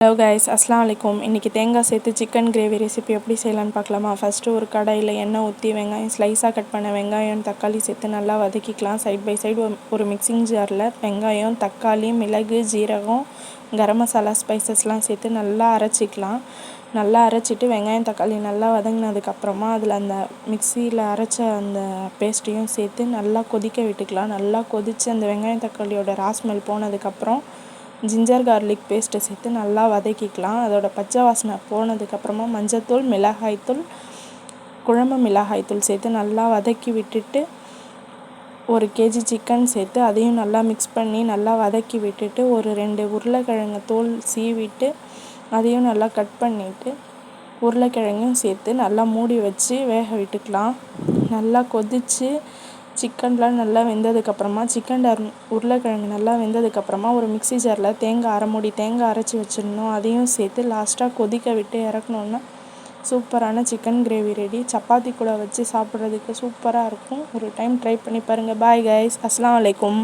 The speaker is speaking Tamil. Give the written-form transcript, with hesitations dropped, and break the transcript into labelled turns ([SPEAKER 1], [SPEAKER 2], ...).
[SPEAKER 1] ஹலோ கைஸ், அஸ்ஸலாமு அலைக்கும். இன்றைக்கி தேங்காய் சேர்த்து சிக்கன் கிரேவி ரெசிபி எப்படி செய்யலான்னு பார்க்கலாமா? ஃபஸ்ட்டு ஒரு கடாயில் எண்ணெய் ஊற்றி வெங்காயம் ஸ்லைஸாக கட் பண்ண வெங்காயம் தக்காளி சேர்த்து நல்லா வதக்கிக்கலாம். சைட் பை சைடு ஒரு மிக்சிங் ஜாரில் வெங்காயம், தக்காளி, மிளகு, ஜீரகம், கரம் மசாலா, ஸ்பைசஸ்லாம் சேர்த்து நல்லா அரைச்சிக்கலாம். நல்லா அரைச்சிட்டு வெங்காயம் தக்காளி நல்லா வதங்கினதுக்கப்புறமா அதில் அந்த மிக்சியில் அரைச்ச அந்த பேஸ்ட்டையும் சேர்த்து நல்லா கொதிக்க விட்டுக்கலாம். நல்லா கொதித்து அந்த வெங்காயம் தக்காளியோட ராஸ்மெல் போனதுக்கப்புறம் ஜிஞ்சர் கார்லிக் பேஸ்ட்டை சேர்த்து நல்லா வதக்கிக்கலாம். அதோட பச்சை வாசனை போனதுக்கப்புறமா மஞ்சத்தூள், மிளகாய்த்தூள், குழம்பு மிளகாய்த்தூள் சேர்த்து நல்லா வதக்கி விட்டுட்டு 1 kg சிக்கன் சேர்த்து அதையும் நல்லா மிக்ஸ் பண்ணி நல்லா வதக்கி விட்டுட்டு ஒரு 2 உருளைக்கிழங்கு தோல் சீவிட்டு அதையும் நல்லா கட் பண்ணிவிட்டு உருளைக்கிழங்கும் சேர்த்து நல்லா மூடி வச்சு வேக விட்டுக்கலாம். நல்லா கொதித்து சிக்கன்லாம் நல்லா வெந்ததுக்கப்புறமா உருளைக்கிழங்கு நல்லா வெந்ததுக்கப்புறமா ஒரு மிக்சி ஜாரில் அரை மூடி தேங்காய் அரைச்சி வச்சிடணும். அதையும் சேர்த்து லாஸ்ட்டாக கொதிக்க விட்டு இறக்கணுன்னா சூப்பரான சிக்கன் கிரேவி ரெடி. சப்பாத்தி கூட வச்சு சாப்பிட்றதுக்கு சூப்பராக இருக்கும். ஒரு டைம் ட்ரை பண்ணி பாருங்கள். பாய் கைஸ், அஸ்ஸலாமு அலைக்கும்.